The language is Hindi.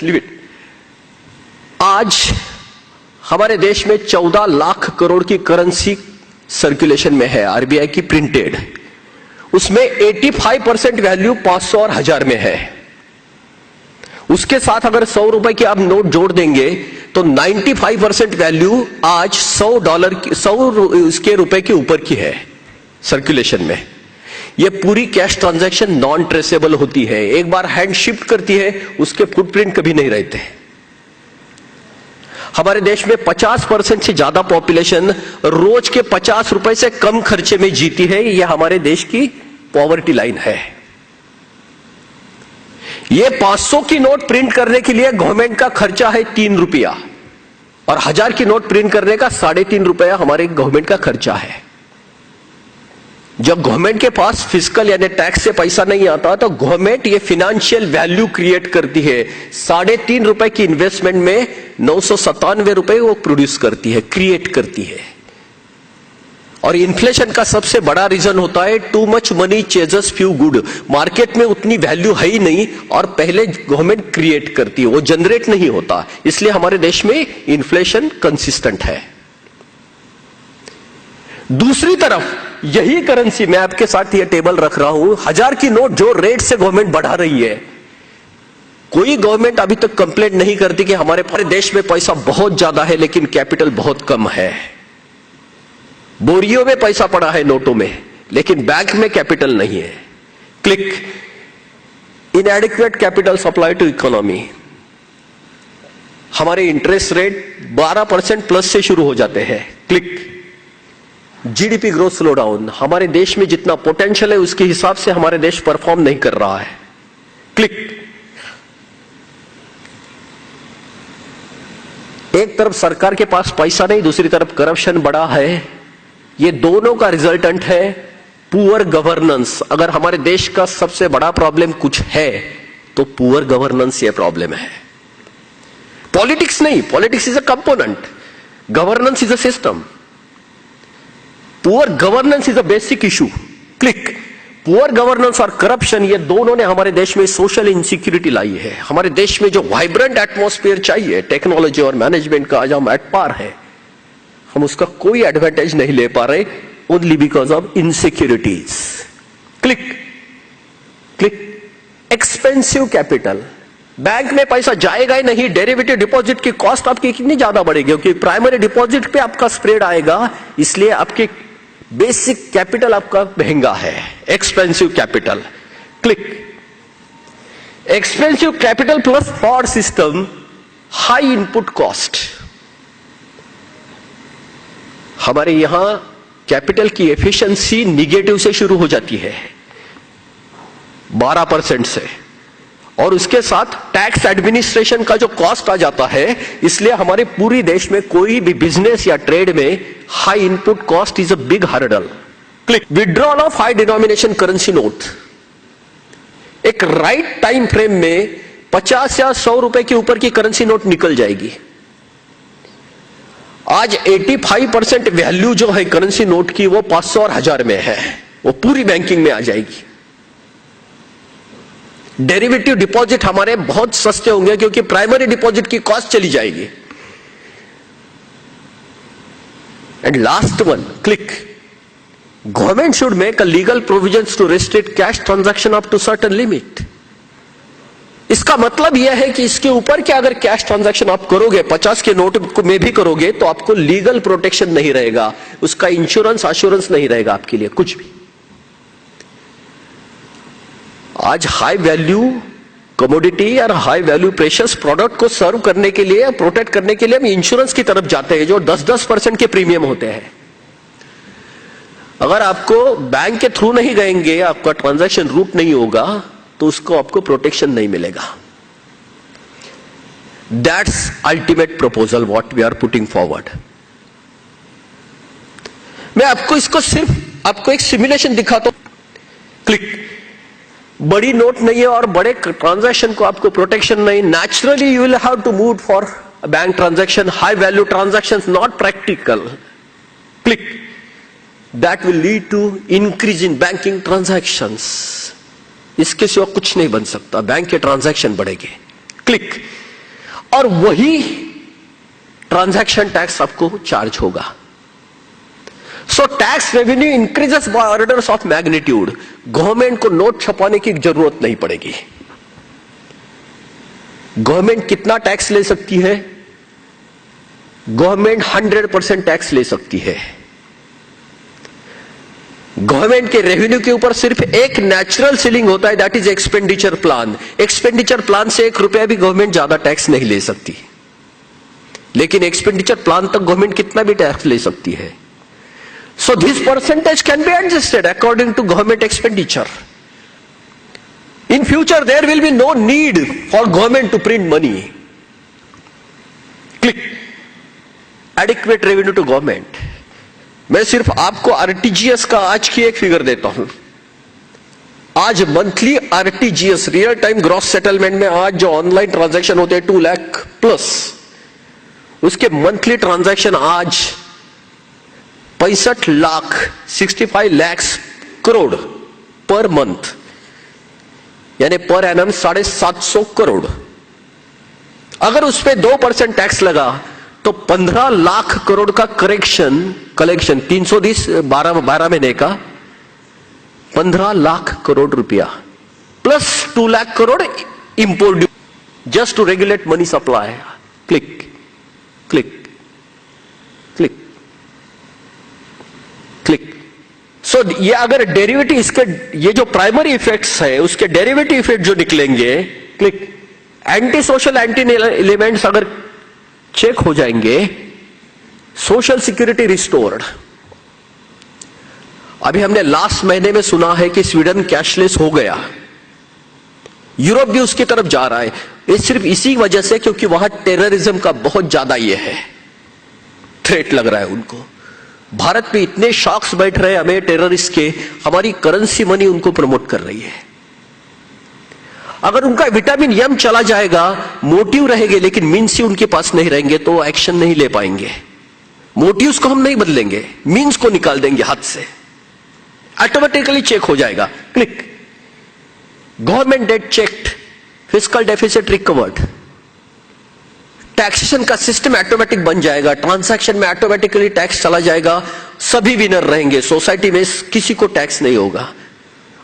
लिमिट। आज हमारे देश में 14 लाख करोड़ की करेंसी सर्कुलेशन में है, आरबीआई की प्रिंटेड। उसमें 85% वैल्यू 500 और 1000 में है। उसके साथ अगर 100 रुपए की आप नोट जोड़ देंगे तो 95% वैल्यू आज $100 रुपए के ऊपर की है सर्कुलेशन में। यह पूरी कैश ट्रांजैक्शन नॉन ट्रेसेबल होती है, एक बार हैंड शिफ्ट करती है, उसके फुटप्रिंट कभी नहीं रहते। हमारे देश में 50% से ज्यादा पॉपुलेशन रोज के 50 रुपए से कम खर्चे में जीती है। यह हमारे देश की पॉवर्टी लाइन है। यह 500 की नोट प्रिंट करने के लिए गवर्नमेंट का खर्चा है 3 रुपया और 1000 की नोट प्रिंट करने का 3.5 रुपया हमारे गवर्नमेंट का खर्चा है। जब गवर्नमेंट के पास फिस्कल यानी टैक्स से पैसा नहीं आता तो गवर्नमेंट ये फिनेंशियल वैल्यू क्रिएट करती है। 3.5 रुपए की इन्वेस्टमेंट में 997 रुपए वो प्रोड्यूस करती है, क्रिएट करती है। और इन्फ्लेशन का सबसे बड़ा रीजन होता है too much money ceases few good. Market में उतनी वैल्यू है ही नहीं और पहले गवर्नमेंट क्रिएट करती है, वो जनरेट नहीं होता। इसलिए हमारे देश में इन्फ्लेशन कंसिस्टेंट है। दूसरी तरफ यही करेंसी, मैं आपके साथ ये टेबल रख रहा हूं, 1000 की नोट जो रेट से गवर्नमेंट बढ़ा रही है, कोई गवर्नमेंट अभी तक कंप्लेंट नहीं करती कि हमारे देश में पैसा बहुत ज्यादा है लेकिन कैपिटल बहुत कम है। बोरियों में पैसा पड़ा है नोटों में, लेकिन बैंक में कैपिटल नहीं है। Click, inadequate capital supply to economy. हमारे इंटरेस्ट रेट 12% प्लस से शुरू हो जाते हैं। Click, GDP growth slow down. हमारे देश में जितना पोटेंशियल है उसके हिसाब से हमारे देश परफॉर्म नहीं कर रहा है। क्लिक, एक तरफ सरकार के पास पैसा नहीं, दूसरी तरफ करप्शन बड़ा है। ये दोनों का रिजल्टेंट है पुअर गवर्नेंस। अगर हमारे देश का सबसे बड़ा प्रॉब्लम कुछ है तो पुअर गवर्नेंस ये प्रॉब्लम है। पॉलिटिक्स नहीं, politics is a component, governance is a system. Poor governance is a basic issue. Click, poor governance और करप्शन ये दोनों ने हमारे देश में सोशल इनसिक्योरिटी लाई है। हमारे देश में जो वाइब्रेंट एटमॉस्फेयर चाहिए टेक्नोलॉजी और मैनेजमेंट का, आज हम एट पार है, हम उसका कोई एडवांटेज नहीं ले पा रहे, only because of insecurities. Click, click, expensive capital. Bank में पैसा जाएगा ही नहीं, डेरिवेटिव डिपॉजिट की कॉस्ट आपकी कितनी ज्यादा बढ़ेगी, क्योंकि प्राइमरी डिपॉजिट पे आपका स्प्रेड आएगा, इसलिए आपके बेसिक कैपिटल आपका महंगा है। Expensive capital. Click, expensive capital plus fraud system, high input cost. हमारे यहां कैपिटल की एफिशिएंसी निगेटिव से शुरू हो जाती है 12% से, और उसके साथ टैक्स एडमिनिस्ट्रेशन का जो कॉस्ट आ जाता है, इसलिए हमारे पूरी देश में कोई भी बिजनेस या ट्रेड में high input cost is a big hurdle. Click, withdrawal of high denomination currency note. एक राइट टाइम फ्रेम में 50 या 100 रुपए के ऊपर की करेंसी नोट निकल जाएगी। आज 85% वैल्यू जो है करेंसी नोट की वो 500 और 1000 में है, वो पूरी बैंकिंग में आ जाएगी। डेरिवेटिव डिपॉजिट हमारे बहुत सस्ते होंगे क्योंकि प्राइमरी डिपॉजिट की कॉस्ट चली जाएगी। And last one, click, government should make a legal provisions to restrict cash transaction up to certain limit. इसका मतलब यह है कि इसके ऊपर क्या अगर कैश ट्रांजैक्शन आप करोगे, 50 के नोट में भी करोगे, तो आपको लीगल प्रोटेक्शन नहीं रहेगा, उसका इंश्योरेंस एश्योरेंस नहीं रहेगा आपके लिए कुछ भी। आज हाई वैल्यू कमोडिटी और हाई वैल्यू प्रेशियस प्रोडक्ट को सर्व करने के लिए, प्रोटेक्ट करने के लिए हम इंश्योरेंस की तरफ जाते हैं जो 10% के प्रीमियम होते हैं। अगर आपको बैंक के थ्रू नहीं गएंगे, आपका ट्रांजैक्शन रूट नहीं होगा, तो उसको आपको प्रोटेक्शन नहीं मिलेगा। That's ultimate proposal what we are putting forward. मैं आपको इसको सिर्फ आपको एक सिमुलेशन दिखाता हूं। क्लिक, बड़ी नोट नहीं है और बड़े ट्रांजैक्शन को आपको प्रोटेक्शन नहीं, naturally you will have to move for bank transaction, high value transaction, not practical. Click, that will lead to increase in banking transactions. इसके सिवा कुछ नहीं बन सकता, बैंक के ट्रांजैक्शन बढ़ेंगे। क्लिक। और वही ट्रांजैक्शन टैक्स आपको चार्ज होगा। So tax revenue increases by orders of magnitude. Government को नोट छपाने की जरूरत नहीं पड़ेगी। गवर्नमेंट कितना टैक्स ले सकती है? गवर्नमेंट 100% टैक्स ले सकती है। गवर्नमेंट के रेवेन्यू के ऊपर सिर्फ एक नेचुरल सीलिंग होता है, that is expenditure plan. Expenditure plan से 1 रुपया भी गवर्नमेंट ज्यादा टैक्स नहीं ले सकती, लेकिन एक्सपेंडिचर प्लान तक गवर्नमेंट कितना भी टैक्स ले सकती है। So this percentage can be adjusted according to government expenditure. In future, there will be no need for government to print money. Click. Adequate revenue to government. मैं सिर्फ आपको आरटीजीएस का आज की एक फिगर देता हूं। आज monthly RTGS real time gross settlement में आज जो ऑनलाइन ट्रांजैक्शन होते हैं 2 लाख प्लस, उसके मंथली ट्रांजैक्शन आज 65 लाख 65 लाख करोड़ पर मंथ, यानी पर एनम 750 करोड़। अगर उस पर 2% टैक्स लगा तो 15 लाख करोड़ का कलेक्शन 320 12 महीने का 15 लाख करोड़ रुपया plus 2 lakh crore import duty just to regulate money supply. Click click click click. So ये अगर डेरिवेटिव इसके ये जो प्राइमरी इफेक्ट्स है उसके डेरिवेटिव इफेक्ट जो निकलेंगे, click, anti social anti elements अगर चेक हो जाएंगे, सोशल सिक्योरिटी रिस्टोर्ड। अभी हमने लास्ट महीने में सुना है कि स्वीडन कैशलेस हो गया, यूरोप भी उसकी तरफ जा रहा है। ये सिर्फ इसी वजह से क्योंकि वहां टेररिज्म का बहुत ज्यादा ये है, थ्रेट लग रहा है उनको। भारत पे इतने शॉक्स बैठ रहे हैं हमें टेररिस्ट के, हमारी करेंसी मनी उनको प्रमोट कर रही है। अगर उनका विटामिन एम चला जाएगा, मोटिव रहेंगे लेकिन मीन्स ही उनके पास नहीं रहेंगे तो एक्शन नहीं ले पाएंगे। मोटिव्स को हम नहीं बदलेंगे, मीन्स को निकाल देंगे हाथ से, ऑटोमेटिकली चेक हो जाएगा। Click. Government debt checked, fiscal deficit recovered, taxation का सिस्टम ऑटोमेटिक बन जाएगा, ट्रांजैक्शन में ऑटोमेटिकली टैक्स चला जाएगा, सभी विनर रहेंगे, सोसाइटी में किसी को टैक्स नहीं होगा।